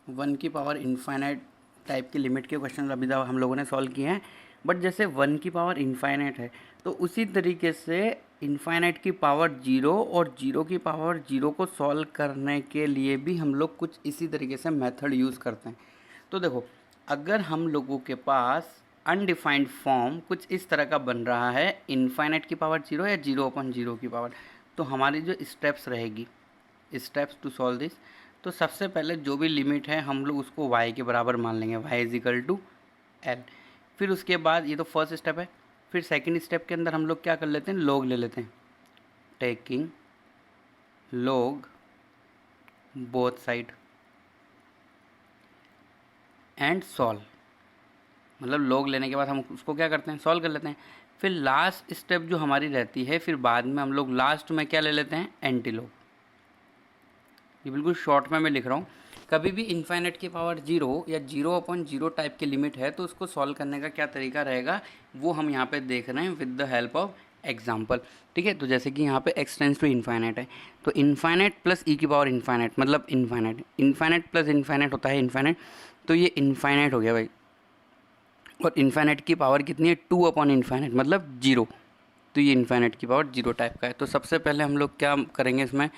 One की power infinite type की limit के क्वेश्चन अभी तक हम लोगों ने सॉल्व किए हैं। बट जैसे वन की पावर इनफाइनाइट है तो उसी तरीके से इनफाइनाइट की पावर जीरो और जीरो की पावर जीरो को सॉल्व करने के लिए भी हम लोग कुछ इसी तरीके से मेथड यूज़ करते हैं। तो देखो, अगर हम लोगों के पास अनडिफाइंड फॉर्म कुछ इस तरह का बन रहा है, इनफाइनाइट की पावर जीरो या जीरो अपन जीरो की पावर, तो हमारी जो स्टेप्स रहेगी, स्टेप्स टू सॉल्व दिस, तो सबसे पहले जो भी लिमिट है हम लोग उसको y के बराबर मान लेंगे, y is equal to l. फिर उसके बाद ये तो फर्स्ट स्टेप है। फिर सेकंड स्टेप के अंदर हम लोग क्या कर लेते हैं, log ले लेते हैं, taking log both side and solve, मतलब log लेने के बाद हम उसको क्या करते हैं, सॉल्व कर लेते हैं। फिर लास्ट स्टेप जो हमारी रहती है, फिर बाद में हम लोग लास्ट में क्या ले लेते हैं, एंटी log। ये बिल्कुल शॉर्ट में मैं लिख रहा हूँ। कभी भी इनफाइनाइट की पावर जीरो या जीरो अपॉन जीरो टाइप की लिमिट है तो उसको सॉल्व करने का क्या तरीका रहेगा वो हम यहाँ पे देख रहे हैं with the help of example. ठीक है, तो जैसे कि यहाँ पे x टेंस टू इनफाइनाइट है, तो इनफाइनाइट प्लस ई की पावर इनफाइनाइट मतलब इनफाइनाइट, इनफाइनाइट प्लस इनफाइनाइट होता है इनफाइनाइट, तो ये इनफाइनाइट हो गया भाई। और इनफाइनाइट की पावर कितनी है, टू अपॉन इनफाइनाइट मतलब जीरो, तो ये इनफाइनाइट की पावर जीरो टाइप का है। तो सबसे पहले हम लोग क्या करेंगे, इसमें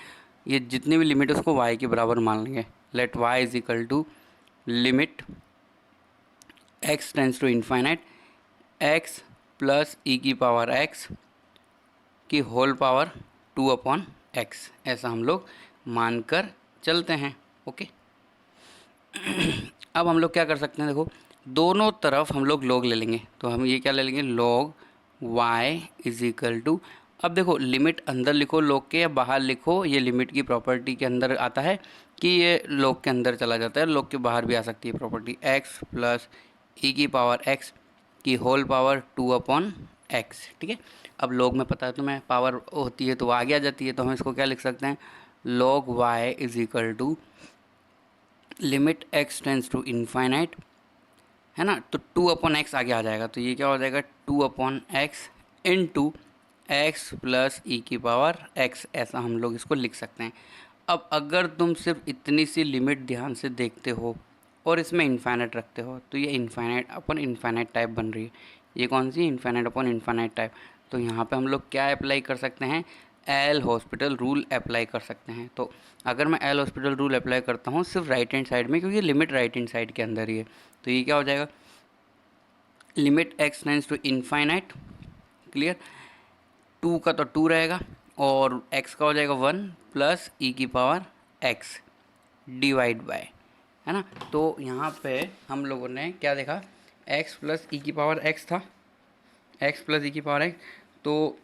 ये जितनी भी लिमिट है उसको y के बराबर मान लेंगे। Let y is equal to limit x tends to infinite x plus ई की पावर x की whole power two upon x, ऐसा हम लोग मानकर चलते हैं। ओके, अब हम लोग क्या कर सकते हैं, देखो दोनों तरफ हम लोग log ले लेंगे, तो हम ये क्या ले लेंगे, log y is equal to, अब देखो लिमिट अंदर लिखो log के या बाहर लिखो, ये लिमिट की प्रॉपर्टी के अंदर आता है कि ये log के अंदर चला जाता है, log के बाहर भी आ सकती है प्रॉपर्टी, x प्लस ई की पावर x की whole power two upon x। ठीक है, अब log में पता है तुम्हें पावर होती है तो वो आगे आ जाती है, तो हम इसको क्या लिख सकते हैं, log y is equal to limit x tends to infinite, है ना, तो टू अपॉन एक्स आगे आ जाएगा, तो ये क्या हो जाएगा, two upon X into X plus ई की पावर एक्स, ऐसा हम लोग इसको लिख सकते हैं। अब अगर तुम सिर्फ इतनी सी लिमिट ध्यान से देखते हो और इसमें इन्फाइनाइट रखते हो तो ये इन्फाइनाइट अपन इन्फाइनाइट टाइप बन रही है। ये कौन सी, इन्फाइनाइट अपन इन्फाइनाइट टाइप। तो यहाँ पे हम लोग क्या अप्लाई कर सकते हैं, एल हॉस्पिटल रूल अप्लाई कर सकते हैं। तो अगर मैं एल हॉस्पिटल रूल अप्लाई करता हूँ सिर्फ राइट हैंड साइड में, क्योंकि लिमिट राइट हैंड साइड के अंदर ही है, तो ये क्या हो जाएगा, limit x tends to infinite, clear, two का तो टू रहेगा और x का हो जाएगा वन प्लस ई की पावर x डिवाइड बाय, है ना। तो यहाँ पे हम लोगों ने क्या देखा, x प्लस ई की पावर x था, x प्लस ई की पावर x, तो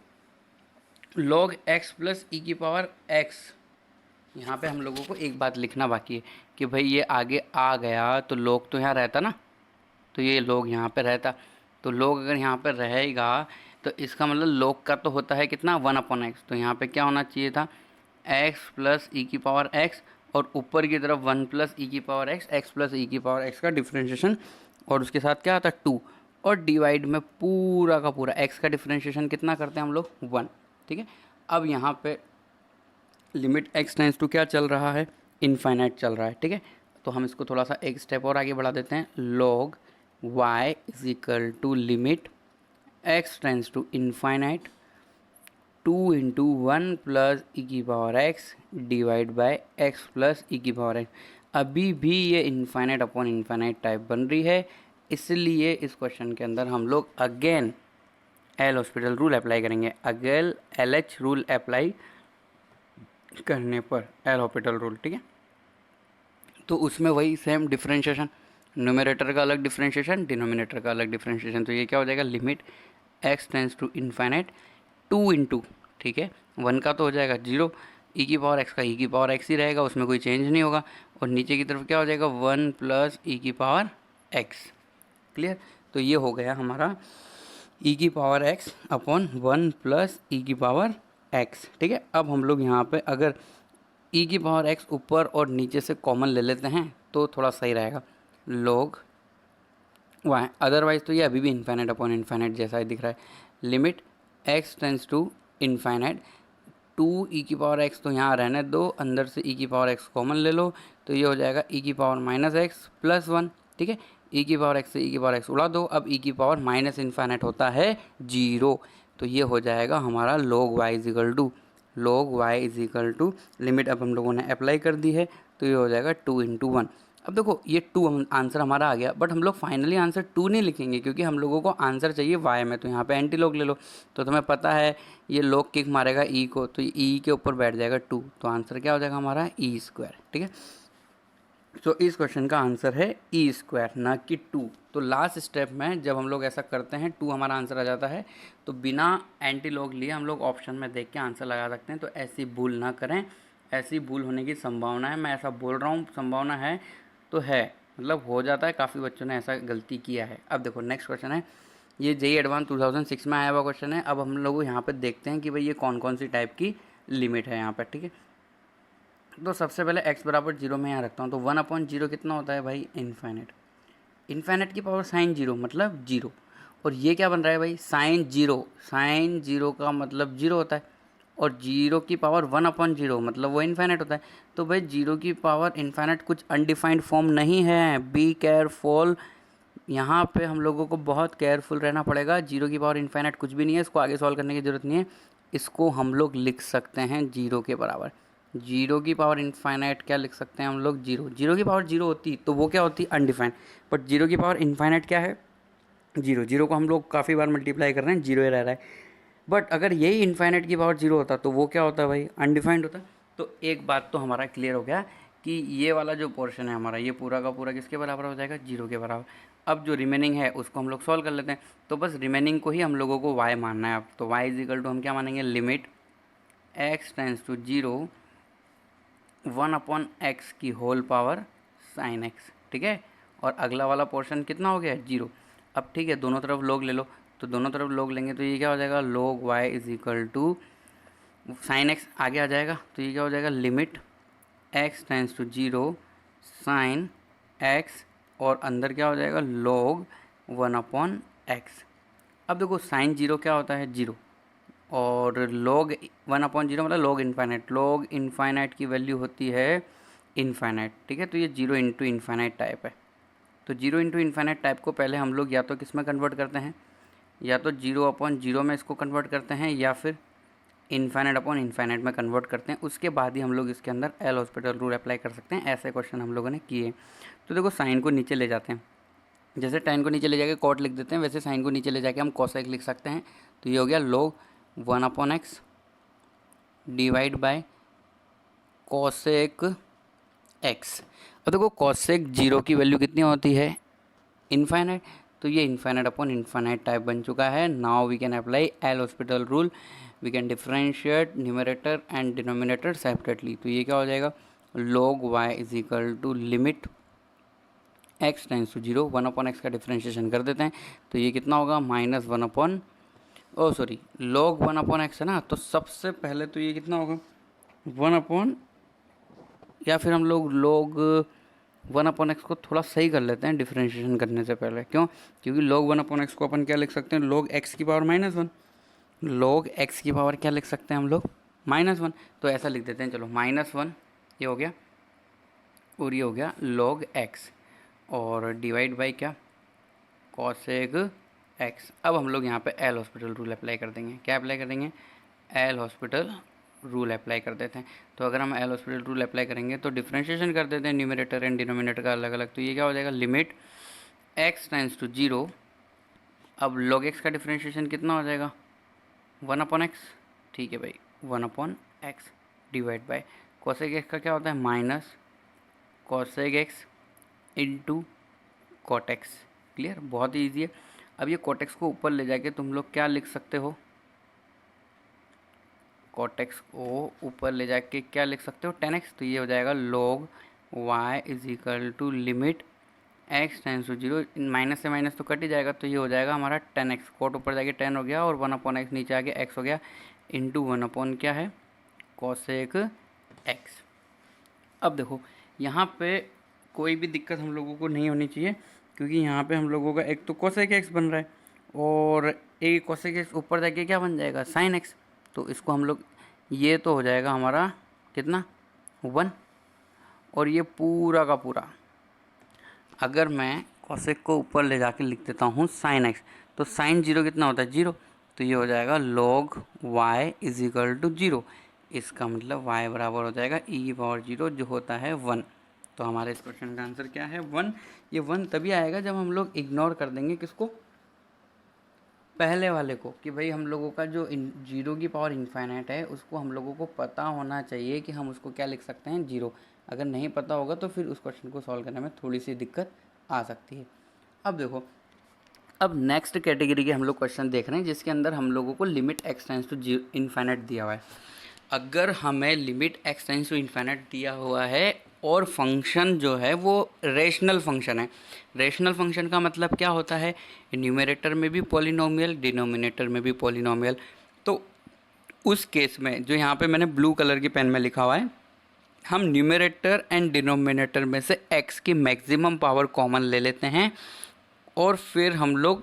log x प्लस ई की पावर x, यहाँ पे हम लोगों को एक बात लिखना बाकी है कि भाई ये आगे आ गया तो log तो यहाँ रहता ना, तो ये log यहाँ पे रहता, तो log अगर यहाँ पे रहेगा तो इसका मतलब log का तो होता है कितना, वन अपॉन एक्स, तो यहाँ पे क्या होना चाहिए था, x प्लस ई की पावर x और ऊपर की तरफ वन प्लस ई की पावर एक्स, एक्स प्लस ई की पावर एक्स का डिफ्रेंशिएशन, और उसके साथ क्या आता है, टू, और डिवाइड में पूरा का पूरा x का डिफ्रेंशिएशन कितना करते हैं हम लोग, वन। ठीक है, अब यहाँ पे लिमिट x टेंस टू क्या चल रहा है, इनफाइनाइट चल रहा है। ठीक है, तो हम इसको थोड़ा सा एक स्टेप और आगे बढ़ा देते हैं, log y is equal to limit x tends to infinite two into one plus ई की power x divide by x plus ई की पावर x। अभी भी ये इनफाइनाइट अपॉन इनफाइनाइट टाइप बन रही है, इसलिए इस क्वेश्चन के अंदर हम लोग again L hospital rule apply करेंगे। Again L H rule apply करने पर एल हॉस्पिटल रूल, ठीक है, तो उसमें वही सेम डिफ्रेंशिएशन, न्यूमरेटर का अलग डिफ्रेंशिएशन, डिनोमिनेटर का अलग डिफ्रेंशिएशन, तो ये क्या हो जाएगा, limit x tends to infinite two into, ठीक है, वन का तो हो जाएगा जीरो, ई की पावर x का ई की पावर x ही रहेगा, उसमें कोई चेंज नहीं होगा, और नीचे की तरफ क्या हो जाएगा, वन प्लस ई की पावर x, क्लियर। तो ये हो गया हमारा ई की power x upon one plus ई की पावर x। ठीक है, अब हम लोग यहाँ पे अगर ई की पावर x ऊपर और नीचे से कॉमन ले लेते हैं तो थोड़ा सही रहेगा, log y, अदरवाइज तो ये अभी भी इन्फाइनाइट अपॉन इन्फाइनाइट जैसा ही दिख रहा है। Limit x tends to infinite 2e⁻x तो यहाँ रहने दो, अंदर से e⁻x कॉमन ले लो, तो ये हो जाएगा e⁻−x प्लस 1। ठीक है, e⁻x से e⁻x उड़ा दो, अब e⁻−∞ होता है 0, तो ये हो जाएगा हमारा log y is equal to limit अब हम लोगों ने अप्लाई कर दी है, तो ये हो जाएगा 2 × 1। अब देखो ये 2 आंसर हमारा आ गया, बट हम लोग फाइनली आंसर 2 नहीं लिखेंगे क्योंकि हम लोगों को आंसर चाहिए y में, तो यहाँ पे एंटी लॉग ले लो। तो तुम्हें पता है ये लॉग किक मारेगा e को, तो e के ऊपर बैठ जाएगा 2, तो आंसर क्या हो जाएगा हमारा e²। ठीक है, तो इस क्वेश्चन का आंसर है e², ना कि 2। तो लास्ट स्टेप में जब हम लोग ऐसा करते हैं 2 हमारा आंसर आ जाता है, तो बिना एंटी लॉग लिए हम लोग ऑप्शन में देख के आंसर लगा सकते हैं। तो ऐसी भूल ना करें, ऐसी भूल होने की संभावना है, मैं ऐसा बोल रहा हूँ संभावना है तो है, मतलब हो जाता है, काफ़ी बच्चों ने ऐसा गलती किया है। अब देखो नेक्स्ट क्वेश्चन है, ये JEE एडवांस 2006 में आया हुआ क्वेश्चन है। अब हम लोग यहाँ पर देखते हैं कि भाई ये कौन कौन सी टाइप की लिमिट है यहाँ पर। ठीक है, तो सबसे पहले x बराबर 0 में यहाँ रखता हूँ, तो 1/0 कितना होता है भाई, इन्फाइनेट। इन्फाइनेट की पावर साइन 0 मतलब 0, और ये क्या बन रहा है भाई, साइन 0 का मतलब 0 होता है, और 0 की पावर 1/0 मतलब वो इन्फाइनेट होता है। तो भाई 0 की पावर इन्फाइनेट कुछ अनडिफाइंड फॉर्म नहीं है, बी केयरफुल, यहाँ पे हम लोगों को बहुत केयरफुल रहना पड़ेगा। 0 की पावर इन्फाइनेट कुछ भी नहीं है, इसको आगे सॉल्व करने की ज़रूरत नहीं है। इसको हम लोग लिख सकते हैं 0 के बराबर। 0 की पावर इन्फाइनाइट क्या लिख सकते हैं हम लोग, 0 की पावर 0 होती तो वो क्या होती, अनडिफाइंड, बट 0 की पावर इन्फाइनाइट क्या है, 0 को हम लोग काफ़ी बार मल्टीप्लाई कर रहे हैं, 0 ही रह रहा है। बट अगर यही इन्फाइनाइट की पावर 0 होता तो वो क्या होता भाई, अनडिफाइंड होता। तो एक बात तो हमारा क्लियर हो गया कि ये वाला जो पोर्शन है हमारा, ये पूरा का पूरा किसके बराबर हो जाएगा, 0 के बराबर। अब जो रिमेनिंग है उसको हम लोग सॉल्व कर लेते हैं। तो बस रिमेनिंग को ही हम लोगों को y मानना है अब। तो y इजिकल टू हम क्या मानेंगे, limit x tends to 0 1/x की होल पावर साइन x। ठीक है, और अगला वाला पोर्शन कितना हो गया, 0। अब ठीक है, दोनों तरफ लोग ले लो, तो दोनों तरफ लोग लेंगे तो ये क्या हो जाएगा, log y is equal to sine x आगे आ जाएगा, तो ये क्या हो जाएगा, limit x tends to 0 sine x, और अंदर क्या हो जाएगा, log 1/x। अब देखो साइन 0 क्या होता है, 0, और log 1/0 मतलब log इन्फाइनाइट की वैल्यू होती है इन्फाइनाइट। ठीक है, तो ये 0 × इन्फाइनाइट टाइप है। तो 0 × इन्फाइनाइट टाइप को पहले हम लोग या तो किस में कन्वर्ट करते हैं, या तो 0/0 में इसको कन्वर्ट करते हैं, या फिर इन्फाइनाइट में कन्वर्ट करते हैं। उसके बाद ही हम लोग इसके अंदर एल हॉस्पिटल रूल अप्लाई कर सकते हैं। ऐसे क्वेश्चन हम लोगों ने किए। तो देखो साइन को नीचे ले जाते हैं, जैसे tan को नीचे ले जाके कॉट लिख देते हैं, वैसे साइन को नीचे ले जाके हम कोसेक लिख सकते हैं। तो ये हो गया log 1/x divide by cosec x। अब देखो कोसेक 0 की वैल्यू कितनी होती है, इन्फाइनाइट, तो ये इन्फाइनाइट टाइप बन चुका है। Now we can apply L hospital rule, we can differentiate numerator and denominator separately. तो ये क्या हो जाएगा, log y is equal to limit x tends to 0 1/x का डिफ्रेंशिएशन कर देते हैं, तो ये कितना होगा, -1 log 1/x है ना, तो सबसे पहले तो ये कितना होगा 1 या फिर हम लोग log 1/x को थोड़ा सही कर लेते हैं डिफ्रेंशिएशन करने से पहले। क्यों, क्योंकि log 1/x को अपन क्या लिख सकते हैं, log x की पावर -1, log x की पावर क्या लिख सकते हैं हम लोग, -1। तो ऐसा लिख देते हैं, चलो -1 ये हो गया, और ये हो गया log x, और डिवाइड बाई क्या, कोसेक x। अब हम लोग यहाँ पे एल हॉस्पिटल रूल अप्लाई कर देंगे। क्या अप्लाई कर देंगे, एल हॉस्पिटल रूल अप्लाई कर देते हैं। तो अगर हम एल हॉस्पिटल रूल अप्लाई करेंगे तो डिफ्रेंशिएशन कर देते हैं न्यूमरेटर एंड डिनोमिनेटर का अलग अलग। तो ये क्या हो जाएगा, लिमिट x टेंस टू 0, अब log x का डिफ्रेंशिएशन कितना हो जाएगा, 1/x। ठीक है भाई, 1/x divide by cosec x का क्या होता है, minus cosec x into cot x. Clear, बहुत ही ईजी है। अब ये कोटेक्स को ऊपर ले जाके तुम लोग क्या लिख सकते हो, कोटेक्स को ऊपर ले जाके क्या लिख सकते हो, 10x। तो ये हो जाएगा log y is equal to limit x tends to 0, minus से माइनस तो कट ही जाएगा, तो ये हो जाएगा हमारा 10x, कोट ऊपर जाके 10 हो गया, और 1/x नीचे आके x हो गया, इंटू 1/ क्या है, कोसेक x। अब देखो यहाँ पे कोई भी दिक्कत हम लोगों को नहीं होनी चाहिए, क्योंकि यहाँ पे हम लोगों का एक तो कोसेक x बन रहा है, और एक कोसेक x ऊपर जाके क्या बन जाएगा, साइन x। तो इसको हम लोग ये तो हो जाएगा हमारा कितना 1, और ये पूरा का पूरा अगर मैं कोसेक को ऊपर ले जाके लिख देता हूँ साइन एक्स, तो साइन जीरो कितना होता है 0, तो ये हो जाएगा log y is equal to 0। इसका मतलब y बराबर हो जाएगा e पावर 0 जो होता है 1। तो हमारे इस क्वेश्चन का आंसर क्या है 1। ये 1 तभी आएगा जब हम लोग इग्नोर कर देंगे किसको, पहले वाले को, कि भाई हम लोगों का जो जीरो की पावर इनफाइनाइट है उसको हम लोगों को पता होना चाहिए कि हम उसको क्या लिख सकते हैं 0। अगर नहीं पता होगा तो फिर उस क्वेश्चन को सॉल्व करने में थोड़ी सी दिक्कत आ सकती है। अब देखो, अब नेक्स्ट कैटेगरी के हम लोग क्वेश्चन देख रहे हैं जिसके अंदर हम लोगों को limit x tends to infinite दिया हुआ है। अगर हमें limit x tends to infinite दिया हुआ है और फंक्शन जो है वो रेशनल फंक्शन है, रेशनल फंक्शन का मतलब क्या होता है, न्यूमरेटर में भी पॉलिनोमियल, डिनोमिनेटर में भी पॉलिनोमियल। तो उस केस में जो यहाँ पे मैंने ब्लू कलर की पेन में लिखा हुआ है, हम न्यूमरेटर एंड डिनोमिनेटर में से x की मैक्सिमम पावर कॉमन ले लेते हैं और फिर हम लोग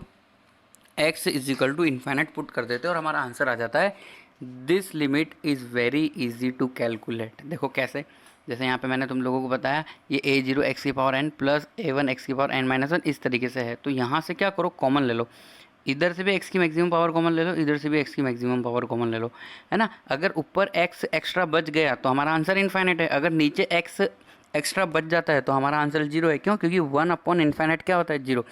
x is equal to infinite put कर देते हैं और हमारा आंसर आ जाता है। This limit is very easy to calculate. देखो कैसे, जैसे यहाँ पे मैंने तुम लोगों को बताया ये a0 x की power n plus a1 x की पावर n-1 इस तरीके से है। तो यहाँ से क्या करो, कॉमन ले लो, इधर से भी x की मैक्सिमम पावर कॉमन ले लो, इधर से भी x की मैक्सिमम पावर कॉमन ले लो, है ना। अगर ऊपर x एक्स्ट्रा बच गया तो हमारा आंसर इनफाइनाइट है, अगर नीचे x एक्स्ट्रा बच जाता है तो हमारा आंसर 0 है। क्यों? क्योंकि 1 अपॉन इनफाइनाइट क्या होता है 0।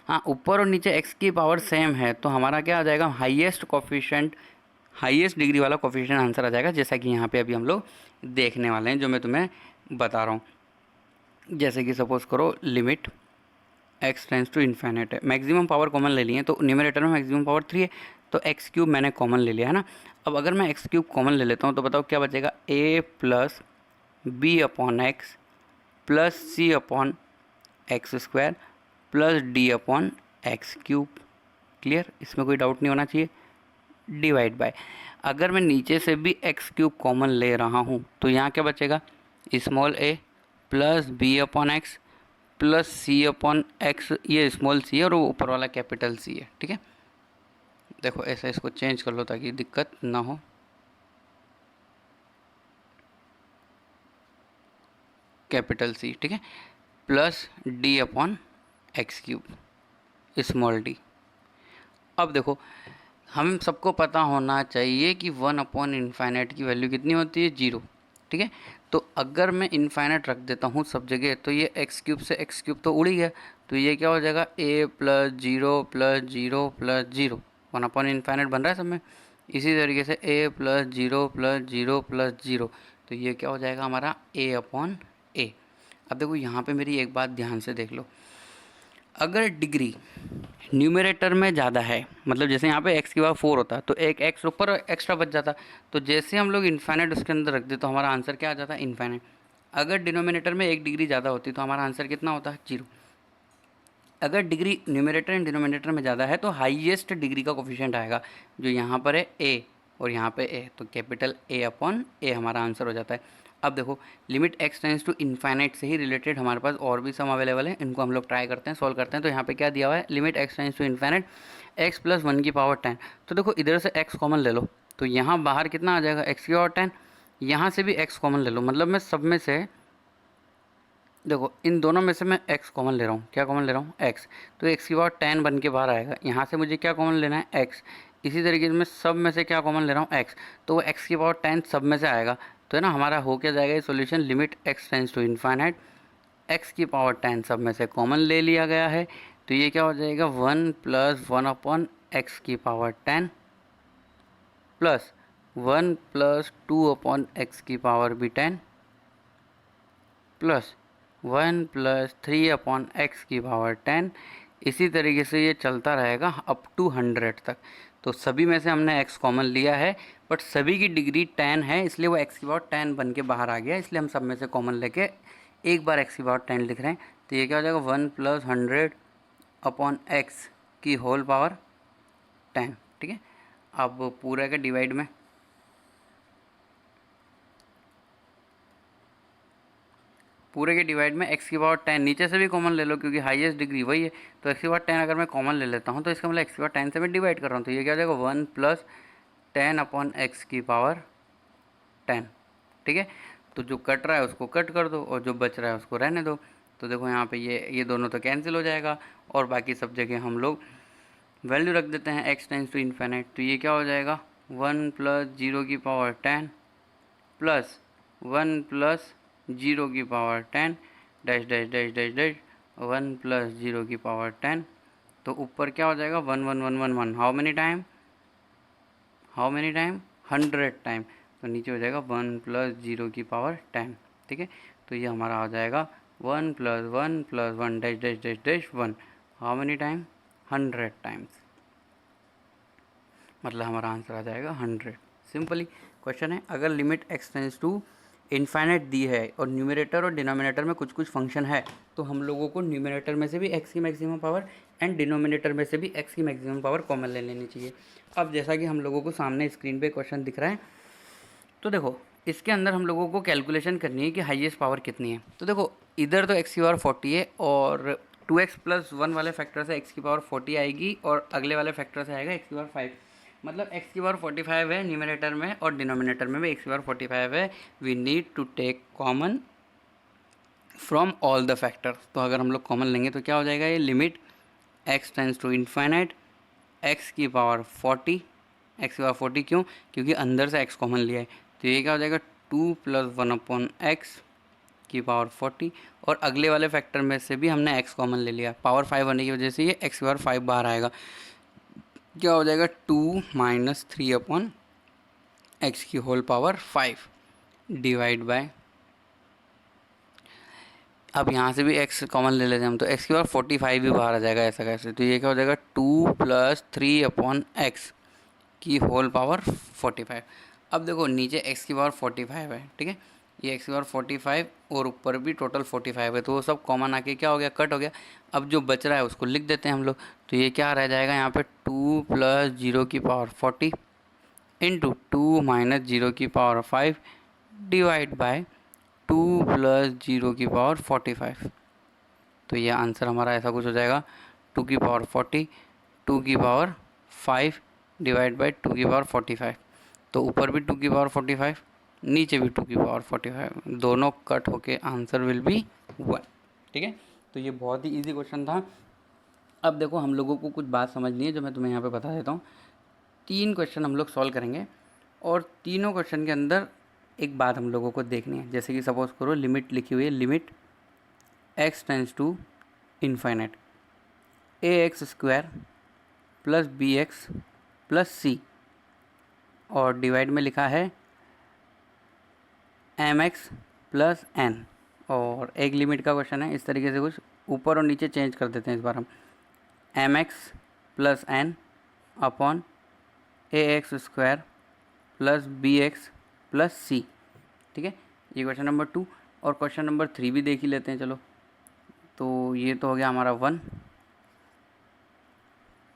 हाँ, ऊपर और नीचे x की पावर सेम है तो हमारा क्या आ जाएगा, हाईएस्ट कोफिशिएंट, हाईएस्ट डिग्री वाला कोफिशिएंट आंसर आ जाएगा, जैसा कि यहाँ पे अभी हम लोग देखने वाले हैं, जो मैं तुम्हें बता रहा हूँ। जैसे कि सपोज करो limit x tends to infinite है, मैक्सिमम पावर कॉमन ले लिए, तो न्यूमरेटर में मैक्सिमम पावर 3 है तो एक्स क्यूब मैंने कॉमन ले लिया, है ना। अब अगर मैं एक्स क्यूब कॉमन ले लेता हूँ तो बताओ क्या बचेगा, a plus b upon x plus c upon x square plus d upon x cube. Clear? इसमें कोई डाउट नहीं होना चाहिए। डिवाइड बाय, अगर मैं नीचे से भी एक्स क्यूब कॉमन ले रहा हूँ तो यहाँ क्या बचेगा, small a plus b upon x plus c upon x, ये स्मॉल सी है और वो ऊपर वाला कैपिटल सी है। ठीक है, देखो ऐसा इसको चेंज कर लो ताकि दिक्कत ना हो। कैपिटल सी, ठीक है, plus d upon x cube small D. अब देखो, हम सबको पता होना चाहिए कि 1 अपॉन इनफाइनाइट की वैल्यू कितनी होती है 0। ठीक है, तो अगर मैं इनफाइनाइट रख देता हूँ सब जगह तो ये एक्स क्यूब से एक्स क्यूब तो उड़ ही गया, तो ये क्या हो जाएगा a plus 0 plus 0 plus 0, 1 upon infinite बन रहा है सब में। इसी तरीके से a प्लस 0 प्लस 0 प्लस 0, तो ये क्या हो जाएगा हमारा a अपॉन a। अब देखो यहाँ पे मेरी एक बात ध्यान से देख लो, अगर डिग्री न्यूमरेटर में ज़्यादा है, मतलब जैसे यहाँ पे x की पावर 4 होता तो एक x ऊपर एक्स्ट्रा बच जाता, तो जैसे हम लोग इन्फाइनाइट उसके अंदर रख दे तो हमारा आंसर क्या आ जाता है इन्फाइनाइट। अगर डिनोमिनेटर में 1 डिग्री ज़्यादा होती तो हमारा आंसर कितना होता है 0। अगर डिग्री न्यूमरेटर एंड डिनोमिनेटर में ज़्यादा है तो हाईएस्ट डिग्री का कोफिशिएंट आएगा, जो यहाँ पर है a और यहाँ पे a, तो कैपिटल A अपॉन a हमारा आंसर हो जाता है। अब देखो, limit x tends to infinite से ही रिलेटेड हमारे पास और भी सम अवेलेबल है, इनको हम लोग ट्राई करते हैं, सॉल्व करते हैं। तो यहाँ पे क्या दिया हुआ है, limit x tends to infinite x plus 1 की पावर 10। तो देखो इधर से x कॉमन ले लो तो यहाँ बाहर कितना आ जाएगा x की पावर 10, यहाँ से भी x कॉमन ले लो, मतलब मैं सब में से, देखो इन दोनों में से मैं x कॉमन ले रहा हूँ, क्या कॉमन ले रहा हूँ x, तो x की पावर 10 बन के बाहर आएगा। यहाँ से मुझे क्या कॉमन लेना है x, इसी तरीके से मैं सब में से क्या कॉमन ले रहा हूँ x, तो वो x की पावर 10 सब में से आएगा। तो है ना, हमारा हो क्या जाएगा ये solution, limit x tends to infinite x की पावर 10 सब में से कॉमन ले लिया गया है, तो ये क्या हो जाएगा 1 प्लस 1 अपॉन एक्स की power 10 plus 1 plus 2 upon x की पावर भी 10 प्लस 1 प्लस 3 अपॉन एक्स की पावर 10। इसी तरीके से ये चलता रहेगा अप टू 100 तक। तो सभी में से हमने x कॉमन लिया है, बट सभी की डिग्री 10 है इसलिए वो x की पावर 10 बन के बाहर आ गया, इसलिए हम सब में से कॉमन लेके एक बार x की पावर 10 लिख रहे हैं। तो ये क्या हो जाएगा 1 प्लस 100 अपॉन एक्स की होल पावर 10। ठीक है, अब पूरा का डिवाइड में, पूरे के डिवाइड में x की पावर 10 नीचे से भी कॉमन ले लो क्योंकि हाईएस्ट डिग्री वही है, तो x की पावर 10 अगर मैं कॉमन ले लेता हूँ तो इसका मतलब x की पावर 10 से मैं डिवाइड कर रहा हूँ, तो ये क्या हो जाएगा 1 प्लस 10 अपॉन एक्स की पावर 10। ठीक है, तो जो कट रहा है उसको कट कर दो और जो बच रहा है उसको रहने दो। तो देखो यहाँ पे ये दोनों तो कैंसिल हो जाएगा और बाकी सब जगह हम लोग वैल्यू रख देते हैं x टेंस टू इन्फिनिट। तो ये क्या हो जाएगा 1 प्लस 0 की पावर 10 प्लस 1 प्लस 0 की power 10 dash dash dash dash dash 1 plus 0 की पावर 10। तो ऊपर क्या हो जाएगा 1 1 1 1 1 हाउ मेनी टाइम 100 टाइम। तो नीचे हो जाएगा 1 प्लस 0 की पावर 10। ठीक है, तो ये हमारा आ जाएगा 1 plus 1 dash dash dash dash 1 how many time 100 times. मतलब हमारा आंसर आ जाएगा 100। सिंपली क्वेश्चन है, अगर limit x tends to infinite दी है और न्यूमरेटर और डिनोमिनेटर में कुछ कुछ फंक्शन है, तो हम लोगों को न्यूमरेटर में से भी x की मैक्सिमम पावर एंड डिनोमिनेटर में से भी x की मैक्सिमम पावर कॉमन ले लेनी चाहिए। अब जैसा कि हम लोगों को सामने स्क्रीन पे क्वेश्चन दिख रहा है, तो देखो इसके अंदर हम लोगों को कैलकुलेशन करनी है कि हाईएस्ट पावर कितनी है। तो देखो इधर तो x की पावर 40 है और 2x प्लस 1 वाले फैक्टर से x की पावर 40 आएगी और अगले वाले फैक्टर से आएगा x की पावर 5। मतलब x की पावर 45 है न्यूमरेटर में और डिनोमिनेटर में भी x की पावर 45 है। We need to take common from all the factors. तो अगर हम लोग कॉमन लेंगे तो क्या हो जाएगा, ये limit x tends to infinite x की पावर 40, x की पावर 40 क्यों, क्योंकि अंदर से x कॉमन लिया है। तो ये क्या हो जाएगा 2 प्लस 1 अपॉन एक्स की पावर 40 और अगले वाले फैक्टर में से भी हमने x कॉमन ले लिया, पावर 5 होने की वजह से ये x की पावर 5 बाहर आएगा। क्या हो जाएगा 2 माइनस 3 अपॉन एक्स की होल पावर 5 डिवाइड बाय, अब यहाँ से भी x कॉमन ले लेते हैं हम, तो x की पावर 45 भी बाहर आ जाएगा ऐसा कैसे। तो ये क्या हो जाएगा 2 प्लस 3 अपॉन एक्स की होल पावर 45। अब देखो नीचे x की पावर 45 है, ठीक है, ये x की पावर 45 और ऊपर भी टोटल 45 है, तो वो सब कॉमन आके क्या हो गया, कट हो गया। अब जो बच रहा है उसको लिख देते हैं हम लोग। तो ये क्या रह जाएगा यहाँ पे 2 प्लस 0 की पावर 40 इंटू 2 माइनस 0 की पावर 5 डिवाइड बाय 2 प्लस 0 की पावर 45। तो ये आंसर हमारा ऐसा कुछ हो जाएगा 2 की पावर 40 2 की पावर 5 डिवाइड बाई 2 की पावर 45। तो ऊपर भी 2 की पावर 45, नीचे भी 2 की पावर 45, दोनों कट होके आंसर विल बी 1। ठीक है, तो ये बहुत ही इजी क्वेश्चन था। अब देखो हम लोगों को कुछ बात समझनी है जो मैं तुम्हें यहाँ पे बता देता हूँ। 3 क्वेश्चन हम लोग सॉल्व करेंगे और तीनों क्वेश्चन के अंदर एक बात हम लोगों को देखनी है। जैसे कि सपोज करो लिमिट लिखी हुई है, limit x tends to infinite ax square plus B x plus C और डिवाइड में लिखा है mx प्लस n। और एक लिमिट का क्वेश्चन है, इस तरीके से कुछ ऊपर और नीचे चेंज कर देते हैं इस बार हम, mx plus n upon ax square plus B x plus C. ठीक है, ये क्वेश्चन नंबर 2। और क्वेश्चन नंबर 3 भी देख ही लेते हैं चलो। तो ये तो हो गया हमारा 1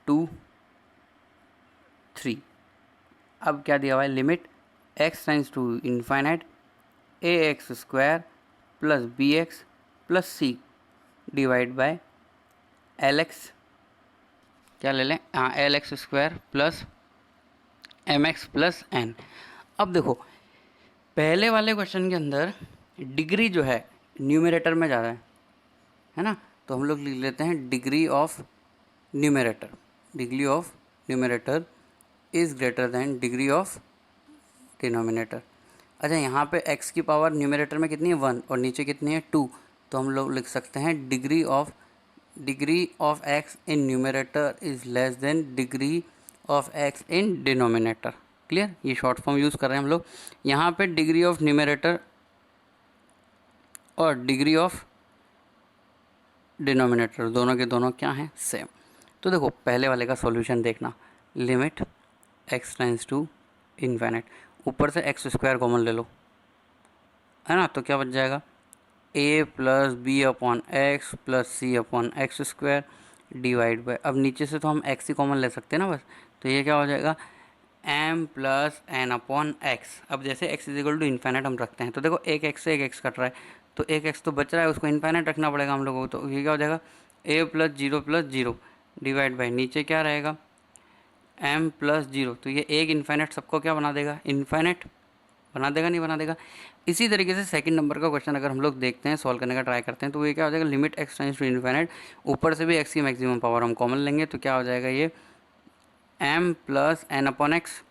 2 3। अब क्या दिया हुआ है, limit x tends to infinite ax square plus B x plus c divide by lx, क्या ले लें, lx square plus mx plus n। अब देखो पहले वाले क्वेश्चन के अंदर डिग्री जो है न्यूमरेटर में ज़्यादा है ना, तो हम लोग लिख लेते हैं degree of numerator, degree of numerator is greater than degree of denominator. अच्छा, यहाँ पे x की पावर न्यूमरेटर में कितनी है 1 और नीचे कितनी है 2, तो हम लोग लिख सकते हैं degree of x in numerator is less than degree of x in denominator. Clear, ये शॉर्ट फॉर्म यूज़ कर रहे हैं हम लोग। यहाँ पे डिग्री ऑफ न्यूमरेटर और डिग्री ऑफ डिनोमिनेटर दोनों के दोनों क्या हैं, सेम। तो देखो पहले वाले का सॉल्यूशन देखना, limit x tends to infinite, ऊपर से एक्स स्क्वायर कॉमन ले लो, है ना, तो क्या बच जाएगा a plus b upon x plus c upon x square divide by, अब नीचे से तो हम x ही कॉमन ले सकते हैं ना बस, तो ये क्या हो जाएगा m plus n upon x. अब जैसे x is equal to infinite हम रखते हैं, तो देखो एक x से एक x कट रहा है, तो एक x तो बच रहा है, उसको इन्फिनिट रखना पड़ेगा हम लोगों को। तो ये क्या हो जाएगा a plus zero divide by नीचे क्या रहेगा m प्लस जीरो, तो ये एक इन्फिनिट सबको क्या बना देगा इन्फिनिट बना देगा नहीं बना देगा। इसी तरीके से सेकंड नंबर का क्वेश्चन अगर हम लोग देखते हैं, सॉल्व करने का ट्राई करते हैं, तो ये क्या हो जाएगा, limit x tends to infinite, ऊपर से भी एक्स की मैक्सिमम पावर हम कॉमन लेंगे, तो क्या हो जाएगा ये m plus n upon x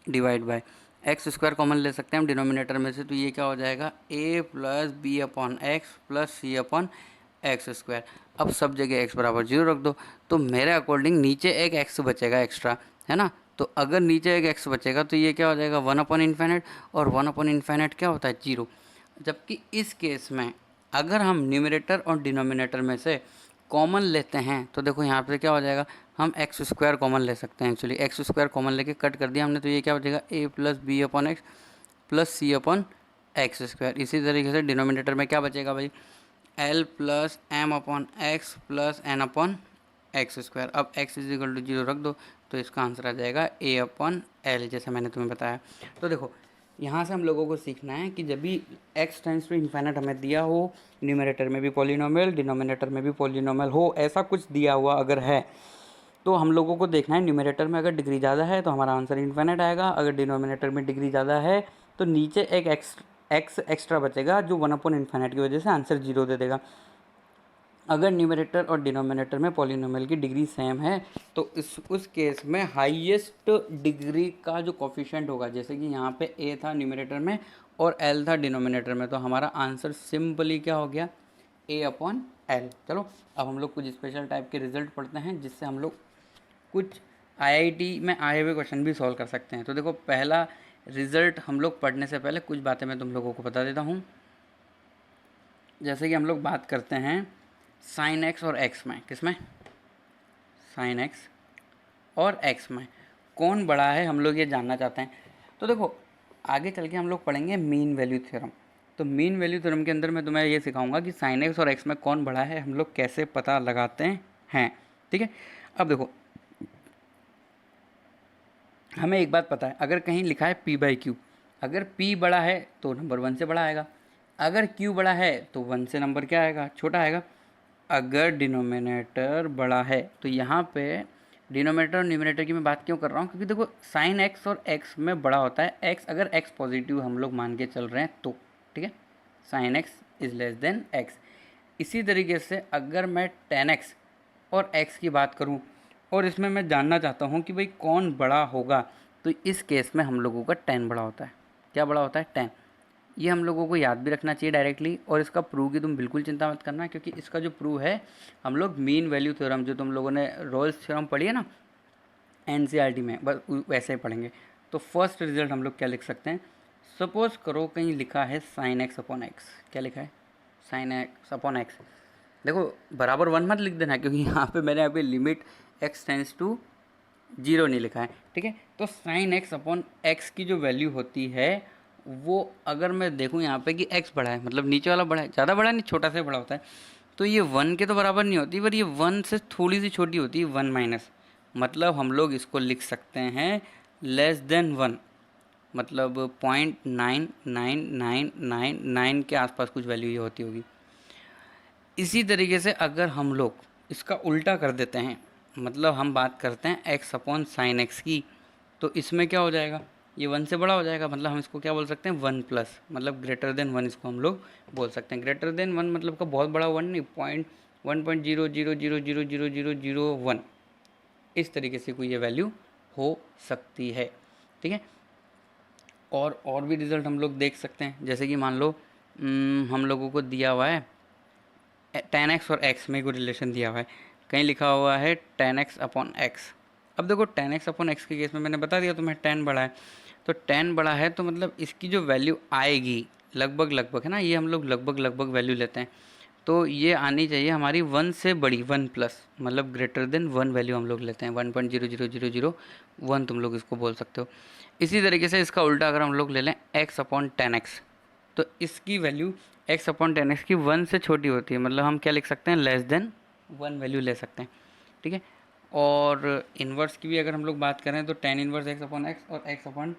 divide by x square common ले सकते हैं हम डिनोमिनेटर में से, तो ये क्या हो जाएगा a plus b upon x plus c upon x square. अब सब जगह x बराबर 0 रख दो, तो मेरे अकॉर्डिंग नीचे एक x बचेगा एक्स्ट्रा, है ना। तो अगर नीचे एक x बचेगा तो ये क्या हो जाएगा 1 अपॉन इन्फिनिट, और 1 अपॉन इन्फिनिट क्या होता है 0। जबकि इस केस में अगर हम न्यूमरेटर और डिनोमिनेटर में से कॉमन लेते हैं तो देखो यहाँ पे क्या हो जाएगा, हम एक्स स्क्वायर कॉमन ले सकते हैं। एक्चुअली एक्स स्क्वायर कॉमन लेके कट कर दिया हमने, तो ये क्या बचेगा a plus b upon x plus c upon x square. इसी तरीके से डिनोमिनेटर में क्या बचेगा भाई, l plus m upon x plus n upon x square. अब x इज इक्वल टू 0 रख दो, तो इसका आंसर आ जाएगा a अपॉन एल, जैसे मैंने तुम्हें बताया। तो देखो यहाँ से हम लोगों को सीखना है कि जब भी x टेंड्स टू इन्फिनिट हमें दिया हो, न्यूमरेटर में भी पॉलिनोमियल डिनोमिनेटर में भी पॉलिनोमियल हो, ऐसा कुछ दिया हुआ अगर है, तो हम लोगों को देखना है न्यूमरेटर में अगर डिग्री ज़्यादा है तो हमारा आंसर इन्फिनिट आएगा, अगर डिनोमिनेटर में डिग्री ज़्यादा है तो नीचे एक एक्स एक्स्ट्रा बचेगा जो 1 अपॉन इन्फिनिट की वजह से आंसर 0 दे देगा। अगर न्यूमरेटर और डिनोमिनेटर में पॉलिनोमियल की डिग्री सेम है तो उस केस में हाईएस्ट डिग्री का जो कोफिशिएंट होगा, जैसे कि यहाँ पे a था न्यूमरेटर में और l था डिनोमिनेटर में, तो हमारा आंसर सिंपली क्या हो गया a अपॉन एल। चलो अब हम लोग कुछ स्पेशल टाइप के रिजल्ट पढ़ते हैं जिससे हम लोग कुछ आईआईटी में आए हुए क्वेश्चन भी सॉल्व कर सकते हैं। तो देखो पहला रिजल्ट हम लोग पढ़ने से पहले कुछ बातें मैं तुम लोगों को बता देता हूँ। जैसे कि हम लोग बात करते हैं साइन एक्स और एक्स में, किसमें, साइन एक्स और एक्स में कौन बड़ा है हम लोग ये जानना चाहते हैं। तो देखो आगे चल के हम लोग पढ़ेंगे मीन वैल्यू थ्योरम। तो मीन वैल्यू थ्योरम के अंदर मैं तुम्हें ये सिखाऊंगा कि साइन एक्स और एक्स में कौन बड़ा है हम लोग कैसे पता लगाते हैं, ठीक है। अब देखो हमें एक बात पता है, अगर कहीं लिखा है p बाई क्यू, अगर p बड़ा है तो नंबर 1 से बड़ा आएगा, अगर q बड़ा है तो 1 से नंबर क्या आएगा, छोटा आएगा। अगर डिनोमिनेटर बड़ा है, तो यहाँ पे डिनोमिनेटर और न्यूमरेटर की मैं बात क्यों कर रहा हूँ, क्योंकि देखो साइन एक्स और एक्स में बड़ा होता है एक्स, अगर एक्स पॉजिटिव हम लोग मान के चल रहे हैं तो, ठीक है, sine x is less than x. इसी तरीके से अगर मैं टेन एक्स और एक्स की बात करूँ और इसमें मैं जानना चाहता हूँ कि भाई कौन बड़ा होगा, तो इस केस में हम लोगों का 10 बड़ा होता है। क्या बड़ा होता है, 10। ये हम लोगों को याद भी रखना चाहिए डायरेक्टली, और इसका प्रूव की तुम बिल्कुल चिंता मत करना, क्योंकि इसका जो प्रूव है हम लोग मीन वैल्यू थ्योरम जो तुम लोगों ने रोल्स थ्योरम पढ़ी है ना एनसीईआरटी में, बस वैसे ही पढ़ेंगे। तो फर्स्ट रिजल्ट हम लोग क्या लिख सकते हैं, सपोज करो कहीं लिखा है साइन एक्स अपॉन एक्स, क्या लिखा है साइन एक्स अपॉन एक्स। देखो बराबर 1 मत लिख देना, क्योंकि यहाँ पे मैंने अभी लिमिट एक्स टेंड्स टू 0 नहीं लिखा है, ठीक है। तो साइन एक्स अपॉन एक्स की जो वैल्यू होती है वो, अगर मैं देखूँ यहाँ पे कि x बड़ा है, मतलब नीचे वाला बड़ा है, ज़्यादा बड़ा नहीं छोटा से बड़ा होता है, तो ये 1 के तो बराबर नहीं होती, पर ये 1 से थोड़ी सी छोटी होती है, 1 माइनस। मतलब हम लोग इसको लिख सकते हैं लेस देन 1, मतलब 0.99999 के आसपास कुछ वैल्यू ये होती होगी। इसी तरीके से अगर हम लोग इसका उल्टा कर देते हैं, मतलब हम बात करते हैं एक्स अपॉन साइन एक्स की, तो इसमें क्या हो जाएगा, ये 1 से बड़ा हो जाएगा, मतलब हम इसको क्या बोल सकते हैं 1 प्लस, मतलब ग्रेटर देन 1 इसको हम लोग बोल सकते हैं। ग्रेटर देन 1 मतलब का बहुत बड़ा 1 नहीं, 1.1.000000001, इस तरीके से कोई ये वैल्यू हो सकती है, ठीक है। और भी रिजल्ट हम लोग देख सकते हैं, जैसे कि मान लो हम लोगों को दिया हुआ है टेन एक्स और एक्स में कोई रिलेशन दिया हुआ है, कहीं लिखा हुआ है टेन एक्स अपॉन एक्स। अब देखो टेन एक्स अपॉन एक्स के केस में मैंने बता दिया तुम्हें 10 बड़ा है, तो 10 बड़ा है तो मतलब इसकी जो वैल्यू आएगी लगभग है ना, ये हम लोग लगभग वैल्यू लेते हैं, तो ये आनी चाहिए हमारी 1 से बड़ी, 1 प्लस, मतलब ग्रेटर देन 1 वैल्यू हम लोग लेते हैं, 1.00001 तुम लोग इसको बोल सकते हो। इसी तरीके से इसका उल्टा अगर हम लोग ले लें एक्स अपॉन 10x, तो इसकी वैल्यू एक्स अपॉन 10x की 1 से छोटी होती है, मतलब हम क्या लिख सकते हैं लेस देन 1 वैल्यू ले सकते हैं, ठीक है। और इन्वर्स की भी अगर हम लोग बात करें तो tan inverse X upon X और X upon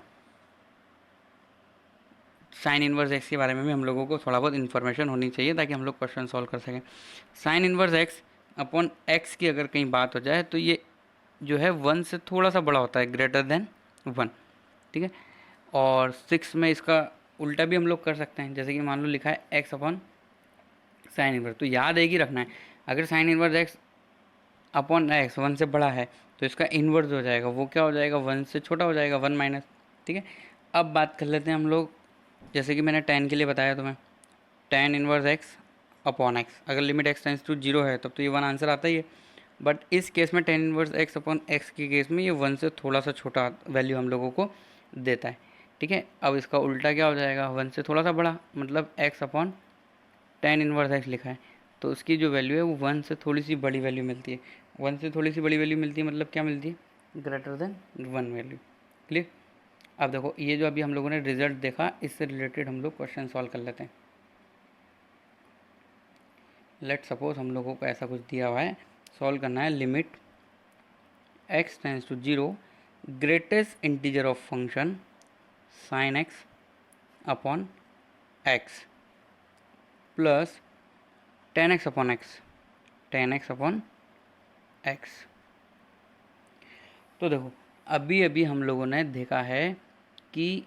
sine inverse X के बारे में भी हम लोगों को थोड़ा बहुत इन्फॉर्मेशन होनी चाहिए ताकि हम लोग क्वेश्चन सॉल्व कर सकें। Sign inverse X upon x की अगर कहीं बात हो जाए तो ये जो है 1 से थोड़ा सा बड़ा होता है, ग्रेटर देन 1, ठीक है। और 6 में इसका उल्टा भी हम लोग कर सकते हैं, जैसे कि मान लो लिखा है एक्स अपॉन साइन इनवर्स, तो याद एक ही रखना है, अगर sine inverse x upon x 1 से बड़ा है तो इसका इन्वर्स हो जाएगा, वो क्या हो जाएगा 1 से छोटा हो जाएगा, 1 माइनस। ठीक है, अब बात कर लेते हैं हम लोग, जैसे कि मैंने tan के लिए बताया तुम्हें, tan inverse x upon x, अगर लिमिट एक्स टेंस टू 0 है तब तो ये 1 आंसर आता ही है, बट इस केस में tan inverse x upon x के केस में ये 1 से थोड़ा सा छोटा वैल्यू हम लोगों को देता है। ठीक है, अब इसका उल्टा क्या हो जाएगा, 1 से थोड़ा सा बड़ा, मतलब x upon tan inverse x लिखा है, तो उसकी जो वैल्यू है वो 1 से थोड़ी सी बड़ी वैल्यू मिलती है, 1 से थोड़ी सी बड़ी वैल्यू मिलती है मतलब क्या मिलती है, ग्रेटर देन 1 वैल्यू। क्लियर। अब देखो ये जो अभी हम लोगों ने रिजल्ट देखा, इससे रिलेटेड हम लोग क्वेश्चन सॉल्व कर लेते हैं। लेट सपोज हम लोगों को ऐसा कुछ दिया हुआ है, सॉल्व करना है limit x tends to 0 greatest integer of function sine x upon x plus tan x upon x, tan x upon x. तो देखो अभी अभी हम लोगों ने देखा है कि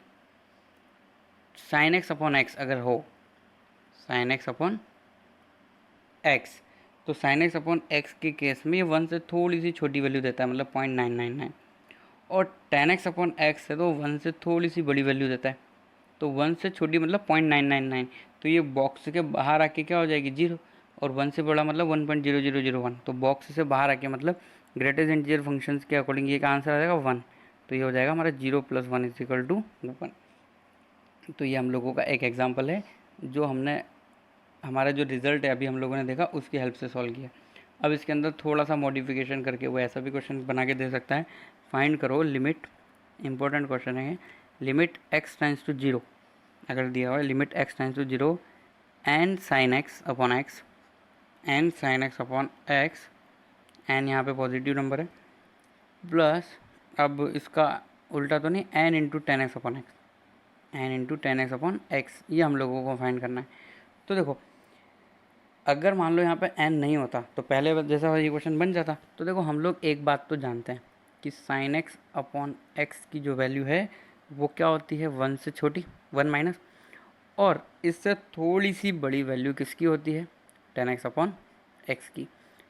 साइन एक्स अपॉन एक्स अगर हो, साइन एक्स अपॉन एक्स, तो साइन एक्स अपॉन एक्स के केस में ये 1 से थोड़ी सी छोटी वैल्यू देता है, मतलब 0.999, और tan एक्स अपॉन एक्स है तो 1 से थोड़ी सी बड़ी वैल्यू देता है, तो 1 से छोटी मतलब 0.999, तो ये बॉक्स के बाहर आके क्या हो जाएगी 0, और 1 से बड़ा मतलब 1.0001, तो बॉक्स से बाहर आके मतलब ग्रेटेस्ट इंटीजर फंक्शंस के अकॉर्डिंग ये का आंसर आ जाएगा 1, तो ये हो जाएगा हमारा 0 + 1 = 1। तो ये हम लोगों का एक एग्जांपल है जो हमने, हमारा जो रिज़ल्ट है अभी हम लोगों ने देखा उसकी हेल्प से सॉल्व किया। अब इसके अंदर थोड़ा सा मॉडिफिकेशन करके वो ऐसा भी क्वेश्चन बना के दे सकता है, फाइंड करो लिमिट, इंपॉर्टेंट क्वेश्चन है, लिमिट x टेंस टू 0, अगर दिया हुआ है limit x tends to 0 n sine x upon x, n sine x upon x, n यहाँ पे पॉजिटिव नंबर है, प्लस अब इसका उल्टा तो नहीं, n into tan x upon x, n into tan x upon x, ये हम लोगों को फाइंड करना है। तो देखो अगर मान लो यहाँ पे n नहीं होता तो पहले जैसा ये क्वेश्चन बन जाता। तो देखो हम लोग एक बात तो जानते हैं कि साइन एक्स अपॉन एक्स की जो वैल्यू है वो क्या होती है, 1 से छोटी, 1 माइनस, और इससे थोड़ी सी बड़ी वैल्यू किसकी होती है, टेन एक्स अपॉन एक्स की,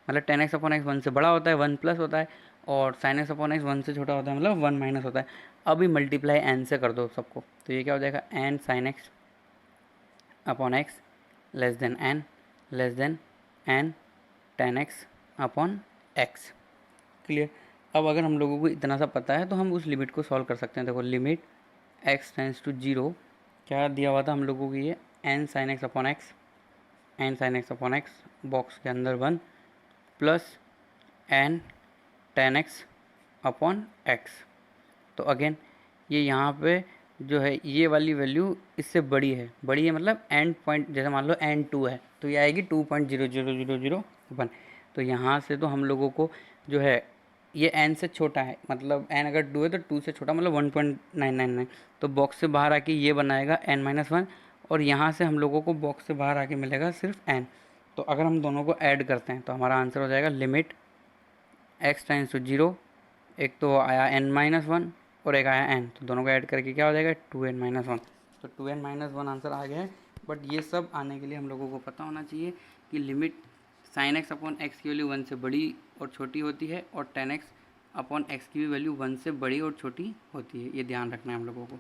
मतलब टेन एक्स अपॉन एक्स 1 से बड़ा होता है, 1 प्लस होता है, और साइन एक्स अपॉन एक्स 1 से छोटा होता है मतलब 1 माइनस होता है। अभी मल्टीप्लाई n से कर दो सबको, तो ये क्या हो जाएगा, n sine x upon x less than n less than n tan x upon x. Clear. अब अगर हम लोगों को इतना सा पता है तो हम उस लिमिट को सॉल्व कर सकते हैं। देखो लिमिट x टेंस टू 0, क्या दिया हुआ था हम लोगों को, ये n sine x upon x, n sine x upon x box के अंदर 1 plus n tan x upon x. तो अगेन ये यहाँ पे जो है ये वाली वैल्यू इससे बड़ी है, बड़ी है मतलब एंड पॉइंट, जैसे मान लो n2 है तो ये आएगी 2.00001, तो यहाँ से तो हम लोगों को जो है ये n से छोटा है, मतलब n अगर 2 है तो 2 से छोटा मतलब 1.999, तो बॉक्स से बाहर आके ये बनाएगा n-1, और यहाँ से हम लोगों को बॉक्स से बाहर आके मिलेगा सिर्फ n। तो अगर हम दोनों को ऐड करते हैं तो हमारा आंसर हो जाएगा लिमिट x टेंस टू 0, एक तो आया n-1 और एक आया n, तो दोनों को ऐड करके क्या हो जाएगा 2n-1, तो 2n-1 आंसर आ गया है। बट ये सब आने के लिए हम लोगों को पता होना चाहिए कि limit sign x upon x की वैल्यू 1 से बड़ी और छोटी होती है, और टेन एक्स अपॉन एक्स की भी वैल्यू 1 से बड़ी और छोटी होती है, ये ध्यान रखना है हम लोगों को।